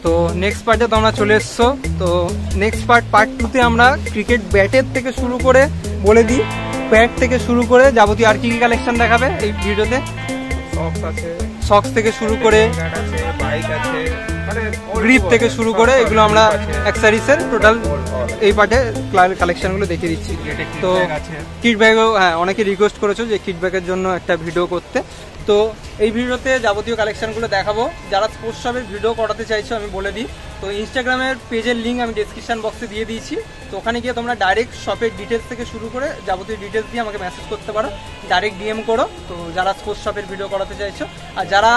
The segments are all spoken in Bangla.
তো নেক্সট পার্টে তোমরা চলে এসছো। তো নেক্সট পার্ট 2তে আমরা ক্রিকেট ব্যাটের থেকে শুরু করে বলে দিই, ব্যাট থেকে শুরু করে যাবতীয় আর কি কি কালেকশন দেখাবে এই ভিডিওতে। সক্স থেকে শুরু করে বাইক আছে, গ্রিপ থেকে শুরু করে এগুলো আমরা অ্যাক্সেসরিজের টোটাল এই পার্টে কালেকশনগুলো দেখিয়ে দিচ্ছি। তো কিট ব্যাগও হ্যাঁ অনেকে রিকোয়েস্ট করেছো যে কিট ব্যাগের জন্য একটা ভিডিও করতে। তো এই ভিডিওতে যাবতীয় কালেকশনগুলো দেখাবো। যারা স্পোর্টস শপের ভিডিও করাতে চাইছো আমি বলে দিই, তো ইনস্টাগ্রামের পেজের লিঙ্ক আমি ডেসক্রিপশন বক্সে দিয়ে দিয়েছি। তো ওখানে গিয়ে তোমরা ডাইরেক্ট শপের ডিটেলস থেকে শুরু করে যাবতীয় ডিটেলস দিয়ে আমাকে মেসেজ করতে পারো, ডাইরেক্ট ডিএম করো। তো যারা স্পোর্টস শপের ভিডিও করাতে চাইছো আর যারা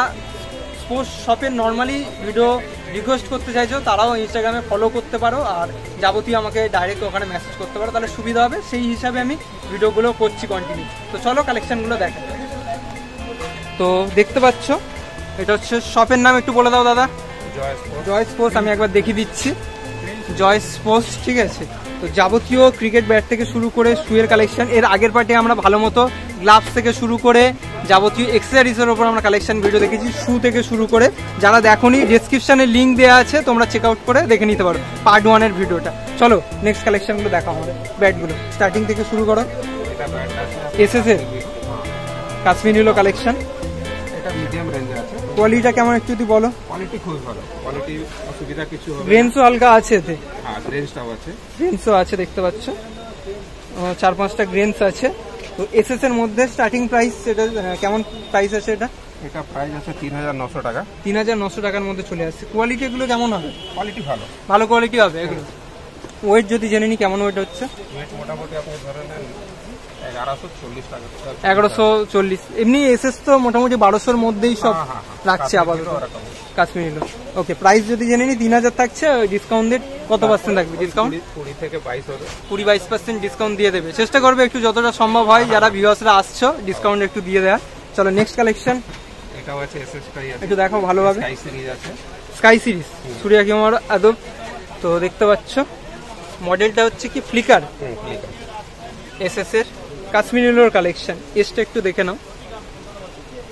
স্পোর্টস শপের নর্মালি ভিডিও রিকোয়েস্ট করতে চাইছো তারাও ইনস্টাগ্রামে ফলো করতে পারো আর যাবতীয় আমাকে ডাইরেক্ট ওখানে মেসেজ করতে পারো, তাহলে সুবিধা হবে। সেই হিসাবে আমি ভিডিওগুলো করছি কন্টিনিউ। তো চলো কালেকশনগুলো দেখা। তো দেখতে পাচ্ছ এটা হচ্ছে শপের নাম, একটু বলে দাও দাদা। জয় স্পোর্টস। আমি একবার দেখিয়ে দিচ্ছি, জয় স্পোর্টস, ঠিক আছে। তো যাবতীয় ক্রিকেট ব্যাট থেকে শুরু করে শুয়ের কালেকশন, এর আগের পার্টে আমরা ভালো মতো গ্লাভস থেকে শুরু করে যাবতীয় এক্সেসরিজের ওপর আমরা কালেকশন ভিডিও দেখেছি, শু থেকে শুরু করে। যারা দেখোনি ডেসক্রিপশনে লিঙ্ক দেওয়া আছে, তোমরা চেক আউট করে দেখে নিতে পারো পার্ট 1-এর ভিডিওটা। চলো নেক্সট কালেকশনগুলো দেখা আমাদের ব্যাটগুলো, স্টার্টিং থেকে শুরু করো। এসএসএর কাশ্মীর নিলো কালেকশন, এটা মিডিয়াম রেঞ্জে আছে। কোয়ালিটিটা কেমন একটু যদি বলো। কোয়ালিটি খুব ভালো, কোয়ালিটি অসুবিধা কিছু হবে না। গ্রেনসও হালকা আছে এতে। হ্যাঁ গ্রেনসটাও আছে, গ্রেনসও আছে দেখতে পাচ্ছ, 4-5টা গ্রেনস আছে। তো এসএস এর মধ্যে স্টার্টিং প্রাইস এটা কেমন প্রাইস আছে? এটা প্রাইস আছে 3900 টাকা। 3900 টাকার মধ্যে চলে আসছে। কোয়ালিটি এগুলো কেমন হবে? কোয়ালিটি ভালো, ভালো কোয়ালিটি হবে এগুলো। ওয়েট যদি জেনে নি কেমন ওয়েট হচ্ছে? ওয়েট মোটামুটি আপনি ধরে নেন 1140 টাকা। 1140। এমনি এসএস তো মোটামুটি 1200-এর মধ্যেই সব রাখছে আপাতত কাশ্মীর নিলো। ওকে, প্রাইস যদি জেনে নি 3000 থাকছে, ডিসকাউন্ট দিয়ে কত পার্সেন্ট থাকবে ডিসকাউন্ট? 20 থেকে 22 হবে। 20-22% ডিসকাউন্ট দিয়ে দেবে, চেষ্টা করবে একটু যতটা সম্ভব হয়। যারা ভিউয়ার্সরা আসছো ডিসকাউন্ট একটু দিয়ে দেয়া। চলো নেক্সট কালেকশন, এটাও আছে এসএসটাই আছে, একটু দেখো ভালোভাবে। স্কাই সিরিজ আছে, স্কাই সিরিজ সূর্যা কুমার আদব। তো দেখতে পাচ্ছ মডেলটা হচ্ছে কি ফ্লিকার, এসএস এর কাশ্মীর নিলোর কালেকশন। এসটা একটু দেখে নাও,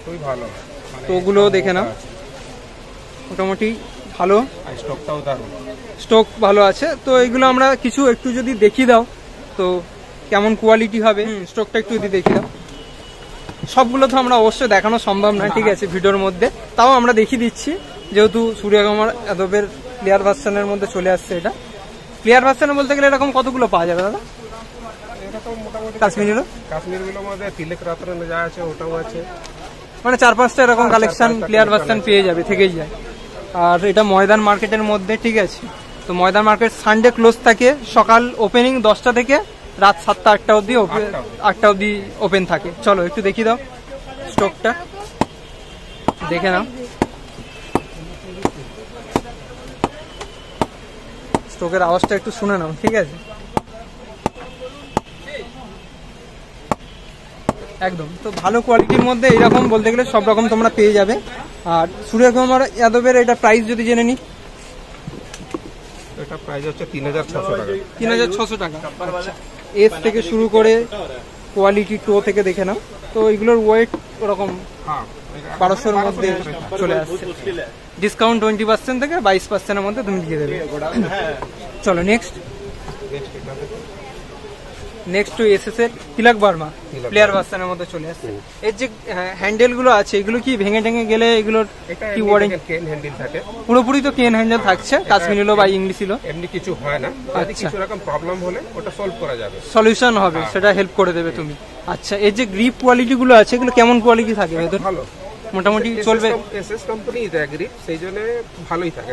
খুবই ভালো। তো ওগুলো দেখে নাও, মোটামুটি ভালো, স্টকটাও দারুণ, স্টক ভালো আছে। তো এগুলো আমরা কিছু একটু যদি দেখিয়ে দাও তো কেমন কোয়ালিটি হবে, স্টকটা একটু যদি দেখিয়ে দাও। সবগুলো তো আমরা অবশ্যই দেখানো সম্ভব না, ঠিক আছে, ভিডিওর মধ্যে, তাও আমরা দেখিয়ে দিচ্ছি যেহেতু সূর্যা কুমার আদবের প্লেয়ার ভার্সনের মধ্যে চলে আসছে। এটা প্লেয়ার ভার্সন বলতে গেলে এরকম কতগুলো পাওয়া যাবে দাদা? এটা তো মোটামুটি কাশ্মীরগুলোর মধ্যে তিলেক রাত্রে যা আছে ওটাও আছে, মানে 4-5টা এরকম কালেকশন প্লেয়ার ভার্সন পেয়ে যাবে, থেকেই যায়। আর এটা ময়দান মার্কেটের মধ্যে, ঠিক আছে। তো ময়দান মার্কেট সানডে ক্লোজ থাকে, সকাল ওপেনিং 10টা থেকে রাত 7টা-8টা অবধি, 8টা অবধি ওপেন থাকে। চলো একটু দেখি দাও স্টকটা, দেখে নাও। স্টকের আওয়াজটা একটু শুনে নাও, ঠিক আছে। একদম তো ভালো কোয়ালিটির মধ্যে এইরকম বলতে গেলে সব রকম তোমরা পেয়ে যাবে। আর সূর্যা কুমার যাদবের এটা প্রাইস যদি জেনে নি, এটা প্রাইস হচ্ছে 3600 টাকা। 3600 টাকা। আচ্ছা, এস থেকে শুরু করে কোয়ালিটি টো থেকে দেখে নাও। তো এগুলোর ওয়েট ওরকম 1200-এর মধ্যে চলে আসছে। ডিসকাউন্ট 20% থেকে 22%-এর মধ্যে তুমি দিয়ে দেবে। চলো নেক্সট টু এসএস এর তিলক বার্মা প্লেয়ার ভার্সনের মধ্যে চলে আসছে। এর যে হ্যান্ডেল গুলো আছে এগুলো কি ভেঙে টেঙে গেলে এগুলোর কি ওয়ারেন্টি? কেন হ্যান্ডেল থাকে, পুরোপুরি তো কেন হ্যান্ডেল থাকছে, কাশ্মীর নিলো বা ইংলিশ নিলো, এমনি কিছু হয় না। যদি কিছু রকম প্রবলেম হলে ওটা সলভ করা যাবে, সলিউশন হবে, সেটা হেল্প করে দেবে তুমি। আচ্ছা, এর যে গ্রিপ কোয়ালিটি গুলো আছে এগুলো কেমন কোয়ালিটি থাকে? ভালো, মোটামুটি চলবে। এসএস কোম্পানি গ্রিপ, সেই জন্য ভালোই থাকে,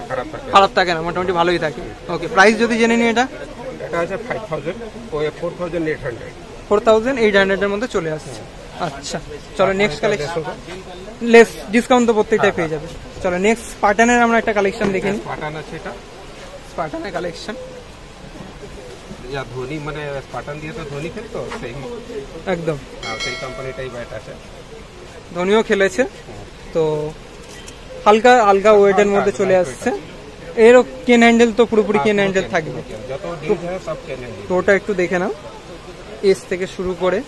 খারাপ থাকে না, মোটামুটি ভালোই থাকে। ওকে, প্রাইস যদি জেনে নি, এটা আছে 5000 ও 4800। 4800-এর মধ্যে চলে আসছে। আচ্ছা চলো নেক্সট কালেকশন, লেস ডিসকাউন্ট তো প্রত্যেকটাই পেয়ে যাবে। চলো নেক্সট স্পার্টানের আমরা একটা কালেকশন দেখে নিই। স্পার্টান আছে, এটা স্পার্টানের কালেকশন, যা ধোনি মানে স্পার্টান দিয়ে তো ধোনি খেলতো, সেই একদম সেই কোম্পানিটাই ব্যাট আছে। ধোনিও খেলেছে। তো হালকা হালকা ওয়েটের মধ্যে চলে আসছে। এরও কেন হ্যান্ডেল তো পুরোপুরি কেন হ্যান্ডেল থাকবে, তো ওটা একটু দেখে নাও। এস থেকে শুরু করে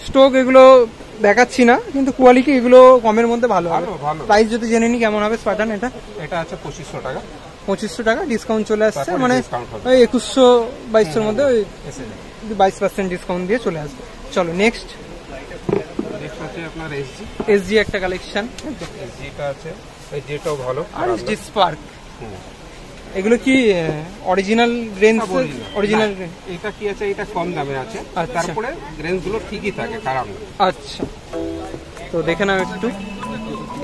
স্টোক এগুলো দেখাচ্ছি না, কিন্তু কোয়ালিটি এগুলো কমের মধ্যে ভালো হবে। ভালো ভালো। প্রাইস যদি জেনে নি কেমন হবে স্পার্টান? এটা আছে 2500 টাকা। 2500 টাকা ডিসকাউন্ট চলে আসছে, তারপরে মানে discount হবে। ওই 2100-2200 মধ্যে ওই এসে 22% ডিসকাউন্ট দিয়ে চলে আসবে। চলো নেক্সট আছে আপনার এসজি একটা কালেকশন, এসজিটা আছে, এই যেটাও ভালো। আর এসজি স্পার্ক, হুম। এগুলো কি অরিজিনাল রেঞ্জ? Original range. এটা কি আছে, এটা কম দামে আছে, আচ্ছা। তারপরে রেঞ্জ গুলো ঠিকই থাকে, খারাপ না। আচ্ছা, তো দেখে নাও একটু,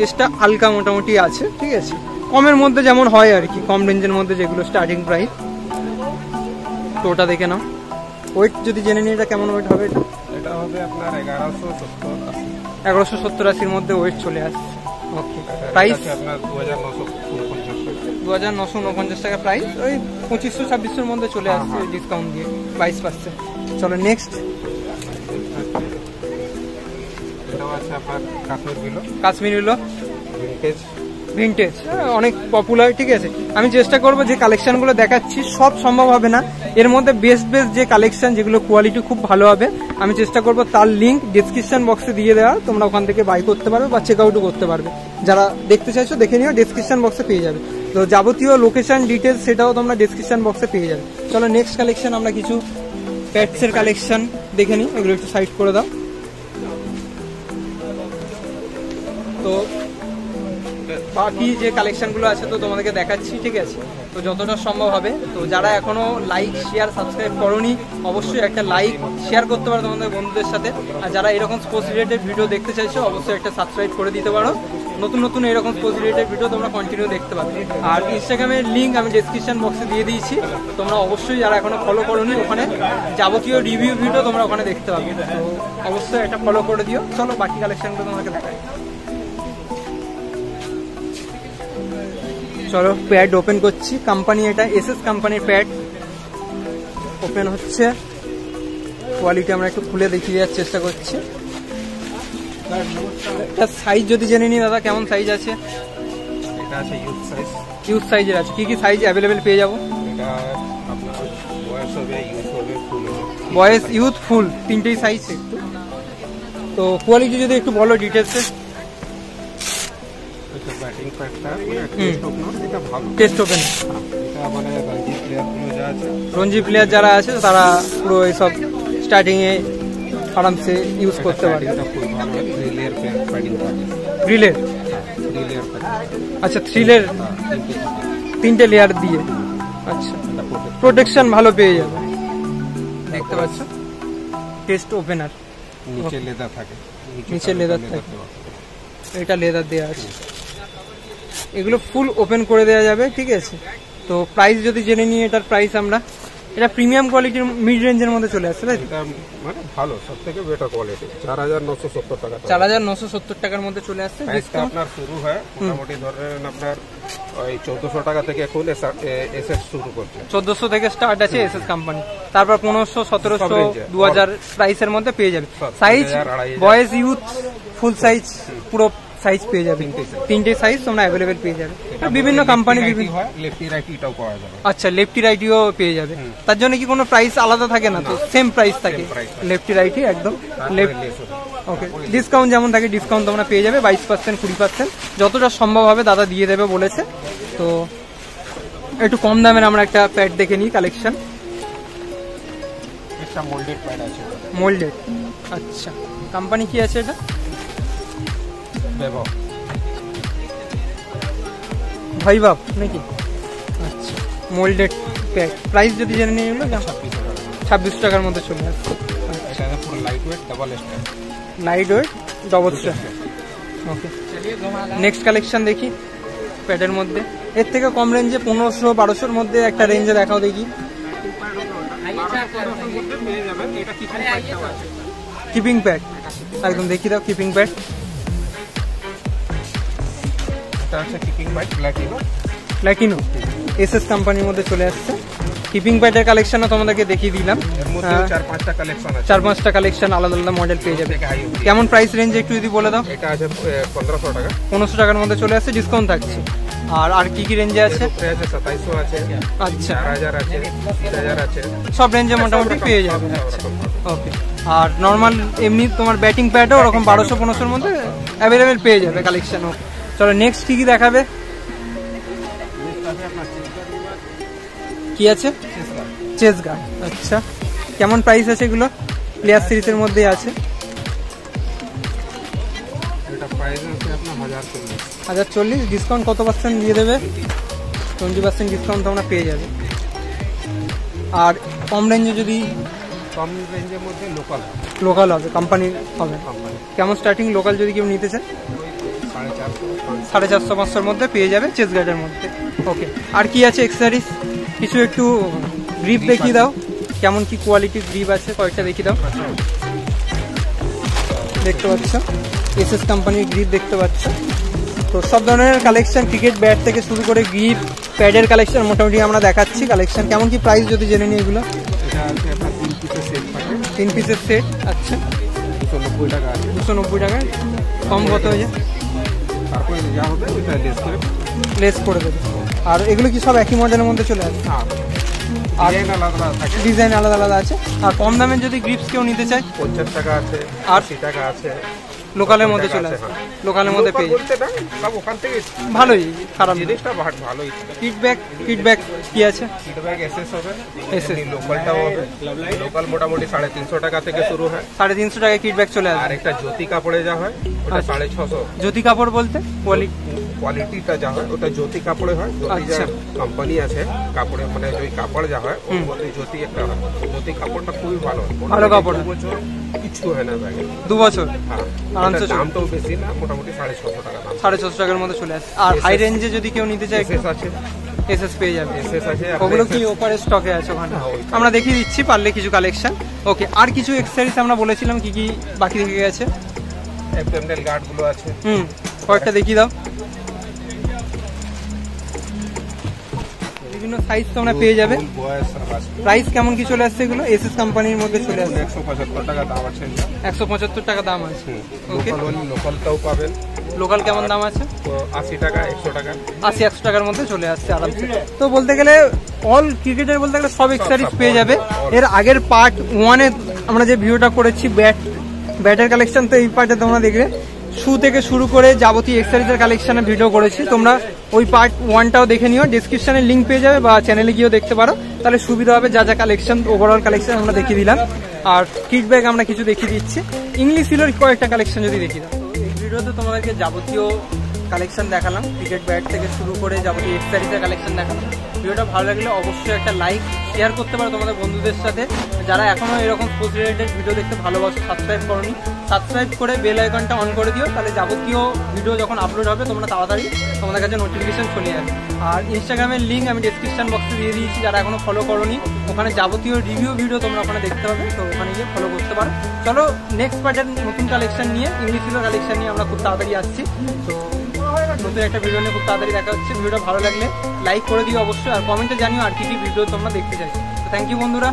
এসটা হালকা মোটামুটি আছে, ঠিক আছে, কমের মধ্যে যেমন হয় আর কি, কম রেঞ্জের মধ্যে যেগুলো স্টার্টিং প্রাইস। তো ওটা দেখে নাও। ওয়েট যদি জেনে নিই এটা কেমন ওয়েট হবে? এটা হবে আপনার 1170-80। 1170-80-র মধ্যে ওয়েট চলে আসছে। ওকে, প্রাইস আপনার 2949 টাকা। 2949 টাকা প্রাইস, ওই 2500-2600-র মধ্যে চলে আসছে ডিসকাউন্ট দিয়ে 22%। চলো নেক্সট এটাও আছে আপনার কাশ্মীর বিলো, কাশ্মীরি হলো ভিনটেজ। ভিনটেজ, অনেক পপুলার, ঠিক আছে। আমি চেষ্টা করব যে কালেকশনগুলো দেখাচ্ছি সব সম্ভব হবে না, এর মধ্যে বেস্ট যে কালেকশন যেগুলো কোয়ালিটি খুব ভালো হবে আমি চেষ্টা করব তার লিঙ্ক ডেসক্রিপশন বক্সে দিয়ে দেওয়া, তোমরা ওখান থেকে বাই করতে পারবে বা চেক আউটও করতে পারবে। যারা দেখতে চাইছো দেখে নিও, ডেসক্রিপশন বক্সে পেয়ে যাবে। তো যাবতীয় লোকেশন ডিটেলস সেটাও তোমরা ডেসক্রিপশন বক্সে পেয়ে যাবে। চলো নেক্সট কালেকশন, আমরা কিছু প্যাটসের কালেকশন দেখে নিই, এগুলো একটু সাইড করে দাও। তো বাকি যে কালেকশনগুলো আছে তো তোমাদেরকে দেখাচ্ছি, ঠিক আছে, তো যতটা সম্ভব হবে। তো যারা এখনো লাইক শেয়ার সাবস্ক্রাইব করোনি অবশ্যই একটা লাইক শেয়ার করতে পারো তোমাদের বন্ধুদের সাথে, আর যারা এরকম স্পোর্টস রিলেটেড ভিডিও দেখতে চাইছো অবশ্যই একটা সাবস্ক্রাইব করে দিতে পারো। নতুন নতুন এরকম স্পোর্টস রিলেটেড ভিডিও তোমরা কন্টিনিউ দেখতে পাবে। আর ইনস্টাগ্রামের লিঙ্ক আমি ডেসক্রিপশন বক্সে দিয়ে দিয়েছি, তোমরা অবশ্যই যারা এখনো ফলো করোনি ওখানে যাবতীয় রিভিউ ভিডিও তোমরা ওখানে দেখতে পাবে, তো অবশ্যই একটা ফলো করে দিও। চলো বাকি কালেকশনগুলো তোমাকে দেখাই। চলো প্যাড ওপেন করছি, কোম্পানি এটা এসএস কোম্পানির প্যাড ওপেন হচ্ছে। কোয়ালিটি আমরা একটু খুলে দেখিয়ে দেওয়ার চেষ্টা করছি। এটা সাইজ যদি জেনে নিই দাদা, কেমন সাইজ আছে? এটা আছে ইউথ সাইজ। ইউথ সাইজের আছে, কি কি সাইজ অ্যাভেলেবেল পেয়ে যাবো? এটা আপনার বয়স হবে, ইউথ হবে, ফুল হবে। বয়েস ইউথ ফুল তিনটেই সাইজ একটু। তো কোয়ালিটি যদি একটু বলো ডিটেলসে। ব্যাটিং প্যাডটা মানে টেস্ট ওপেনার, এটা ভালো টেস্ট ওপেন, এটা মানে রঞ্জি প্লেয়ারগুলো যা আছে, রঞ্জি প্লেয়ার যারা আছে তারা পুরো এইসব স্টার্টিংয়ে আরামসে ইউজ করতে পারে। এটা খুব ভালো, 3 লেয়ার প্যাডিং থাকে। গ্রিলের, 3 লেয়ার প্যাডিং, আচ্ছা থ্রিলের 3টে লেয়ার দিয়ে, আচ্ছা প্রোটেকশন ভালো পেয়ে যাবে। দেখতে পাচ্ছ টেস্ট ওপেনার, নিচে লেদার থাকে, নিচে লেদার থাকে, এটা লেদার দেওয়া আছে। এগুলো ফুল ওপেন করে দেওয়া যাবে, ঠিক আছে। তো প্রাইস যদি জেনে নিই, এটার প্রাইস আমরা, এটা প্রিমিয়াম কোয়ালিটির মিড রেঞ্জের মধ্যে চলে আসছে, তাই এটা মানে ভালো, সবথেকে বেটার কোয়ালিটি। 4970 টাকা। 4970 টাকার মধ্যে চলে আসছে। প্রাইসটা আপনার শুরু হয় মোটামুটি ধরেন আপনার ওই 1400 টাকা থেকে এখন এসএস শুরু করছে। 1400 থেকে স্টার্ট আছে এসএস কোম্পানি, তারপর 1500, 1700, 2000 প্রাইসের মধ্যে পেয়ে যাবে। সাইজ বয়েজ ইউথ ফুল সাইজ পুরো সাইজ পেয়ে যাবে, তিনটে সাইজ তোমরা অ্যাভেলেবেল পেয়ে যাবে। বিভিন্ন কোম্পানি বিভিন্ন, লেফটি রাইটিটাও পাওয়া যাবে। আচ্ছা লেফটি রাইটিও পেয়ে যাবে। তার জন্য কি কোনো প্রাইস আলাদা থাকে না? তো সেম প্রাইস থাকে লেফটি রাইটি একদম। ওকে, ডিসকাউন্ট যেমন থাকে ডিসকাউন্ট তোমরা পেয়ে যাবে 22%, 20% যতটা সম্ভব হবে দাদা দিয়ে দেবে বলেছে। তো একটু কম দামের আমরা একটা প্যাড দেখে নিই কালেকশন। একটা মোল্ডেড প্যাড আছে, মোল্ডেড, আচ্ছা কোম্পানি কি আছে এটা? ভাইভাব নাকি? আচ্ছা মোল্ডেড প্যাড, প্রাইস যদি জেনে নিয়ে গেলো 26 টাকার মধ্যে চলে আসছে। এটা পুরো light weight double stand, light weight double stand. Okay, next collection দেখি প্যাডের মধ্যে। এর থেকে কম রেঞ্জে 1500-1200-র মধ্যে একটা রেঞ্জে দেখাও দেখি। কিপিং প্যাড একদম দেখি দাও, কিপিং প্যাড। এটা হচ্ছে কিপিং প্যাড প্ল্যাটিনো এসএস কোম্পানির মধ্যে চলে আসছে। কিপিং প্যাডের কালেকশনও তোমাদেরকে দেখিয়ে দিলাম। এর মধ্যে 4-5টা কালেকশন আছে, 4-5টা কালেকশন আলাদা আলাদা মডেল পেয়ে যাবে। কেমন প্রাইস রেঞ্জে একটু যদি বলে দাও? এটা আছে 1500 টাকা। 1500 টাকার মধ্যে চলে আসছে, ডিসকাউন্ট থাকছে। আর কি কি রেঞ্জে আছে? 2700 আছে, আচ্ছা 4000 আছে, 3000 আছে, সব রেঞ্জে মোটামুটি পেয়ে যাবে। ওকে, আর নর্মাল এমনি তোমার ব্যাটিং প্যাডও ওরকম 1200-1500-র মধ্যে অ্যাভেলেবেল পেয়ে যাবে কালেকশন। চলো নেক্সট কি কি দেখাবে, কি আছে? Chest guard. আচ্ছা, কেমন প্রাইস আছে এগুলো? প্লেয়ার সিরিজের মধ্যেই আছে। এটা প্রাইস আছে আপনার 1040। ডিসকাউন্ট কত পার্সেন্ট দিয়ে দেবে? 20% ডিসকাউন্ট তোমরা পেয়ে যাবে। আর কম রেঞ্জে যদি? কম রেঞ্জের মধ্যে লোকাল হবে, কোম্পানি হবে। কেমন স্টার্টিং লোকাল যদি কেউ নিতে চায়? 450-500-র মধ্যে পেয়ে যাবে চেস গার্ডের মধ্যে। ওকে, আর কি আছে এক্সেসরিজ? কিছু একটু গ্রিপ দেখিয়ে দাও, কেমন কি কোয়ালিটির গ্রিপ আছে কয়েকটা দেখিয়ে দাও। দেখতে পাচ্ছ এসএস কোম্পানির গ্রিপ দেখতে পাচ্ছ। তো সব ধরনের কালেকশন, ক্রিকেট ব্যাট থেকে শুরু করে গ্রিপ, প্যাডের কালেকশন মোটামুটি আমরা দেখাচ্ছি। কালেকশন কেমন কি প্রাইস যদি জেনে নিই এগুলো? এটা আছে আপনার 3 পিসের সেট থাকে। 3 পিসের সেট। আচ্ছা, 290 টাকা আছে। 290 টাকা। কম কত হয়ে যায়? তারপরে যা হবে ওইটা লেস করে দেবে। আর এগুলো কি সব একই মডেলের মধ্যে চলে আসবে? আর আলাদা থাকে, ডিজাইন আলাদা আলাদা আছে। আর কম দামের যদি গ্রিপস কেউ নিতে চায়? 50 টাকা আছে, আর 80 টাকা আছে। লোকালের মধ্যে চলে আসে, লোকালের মধ্যে পেয়ে বলতে না, সব ওখান থেকে ভালোই, খারাপ জিনিসটা ভালোই। কিটব্যাক কি আছে? কিটব্যাক এসএস হবে, এসএস। লোকালটাও হবে। লোকাল মোটামুটি 350 টাকা থেকে শুরু হয়। 350 টাকায় কিটব্যাক চলে আসে। আর একটা জ্যোতি কাপড়ে যা হয় ওটা 650। জ্যোতি কাপড় বলতে কোয়ালিটিটা যা হয় ওটা জ্যোতি কাপড়ে হয়। জ্যোতি যা কোম্পানি আছে কাপড়ে, মানে ওই কাপড় যা হয় ওর মধ্যে জ্যোতি একটা হয়। জ্যোতি কাপড়টা খুবই ভালো কাপড়। 2 বছর কিছু হয় না ব্যাগে। 2 বছর আরামসে। দামটাও বেশি না, মোটামুটি 650 টাকা দাম। 650 টাকার মধ্যে চলে আসে। আর হাই রেঞ্জে যদি কেউ নিতে চায়? এসএস আছে, এসএস পেয়ে যাবে। এসএস আছে। ওগুলো কি ওপারে স্টকে আছে ওখানে? আমরা দেখিয়ে দিচ্ছি পারলে কিছু কালেকশন। ওকে, আর কিছু এক্সেসরিজ আমরা বলেছিলাম কি কি বাকি থেকে গেছে? এফএমএল গার্ড গুলো আছে। কয়েকটা দেখিয়ে দাও। বিভিন্ন সাইজ তোমরা পেয়ে যাবে। প্রাইস কেমন কি চলে আসছে এগুলো? এসএস কোম্পানির মধ্যে চলে আসছে। 175 টাকা দাম আছে। 175 টাকা দাম আছে। ওকে, লোকালটাও পাবেন। লোকাল কেমন দাম আছে? 80 টাকা, 100 টাকা। 80-100 টাকার মধ্যে চলে আসছে আরামসে। তো বলতে গেলে অল ক্রিকেটের বলতে গেলে সব এক্সেসরিজ পেয়ে যাবে। এর আগের পার্ট 1-এ আমরা যে ভিডিওটা করেছি ব্যাটের কালেকশন, তো এই পার্টে তোমরা দেখবে শু থেকে শুরু করে যাবতীয় এক্সেসরিজের কালেকশনের ভিডিও করেছি। তোমরা ওই পার্ট 1টাও দেখে নিও, ডেসক্রিপশনে লিঙ্ক পেয়ে যাবে বা চ্যানেলে গিয়েও দেখতে পারো, তাহলে সুবিধা হবে। যা যা কালেকশন, ওভারঅল কালেকশন আমরা দেখিয়ে দিলাম। আর কিট ব্যাগ আমরা কিছু দেখিয়ে দিচ্ছি। ইংলিশ সিলোর কয়েকটা কালেকশন যদি দেখিয়ে দাও। এই ভিডিওতে তোমাদেরকে যাবতীয় কালেকশন দেখালাম, ক্রিকেট ব্যাট থেকে শুরু করে যাবতীয় এক্সেসরিজের কালেকশন দেখালাম। ভিডিওটা ভালো লাগলে অবশ্যই একটা লাইক, শেয়ার করতে পারো তোমাদের বন্ধুদের সাথে। যারা এখনো এরকম স্পোর্টস রিলেটেড ভিডিও দেখতে ভালোবাসো, সাবস্ক্রাইব করোনি, সাবস্ক্রাইব করে বেল আইকনটা অন করে দিও, তাহলে যাবতীয় ভিডিও যখন আপলোড হবে তোমরা তাড়াতাড়ি তোমাদের কাছে নোটিফিকেশন চলে যাবে। আর ইনস্টাগ্রামের লিঙ্ক আমি ডেসক্রিপশন বক্সে দিয়ে দিয়েছি, যারা এখনো ফলো করোনি ওখানে যাবতীয় রিভিউ ভিডিও তোমরা ওখানে দেখতে পাবে, তো ওখানে গিয়ে ফলো করতে পারো। চলো নেক্সট পার্টের নতুন কালেকশন নিয়ে, ইংলিশ সিলোর কালেকশন নিয়ে আমরা খুব তাড়াতাড়ি আসছি। তো নতুন একটা ভিডিও নিয়ে খুব তাড়াতাড়ি দেখা হচ্ছে। ভিডিওটা ভালো লাগলে লাইক করে দিও অবশ্যই, আর কমেন্টে জানিও আর কি কি ভিডিও তোমরা দেখতে চাইছো। তো থ্যাংক ইউ বন্ধুরা।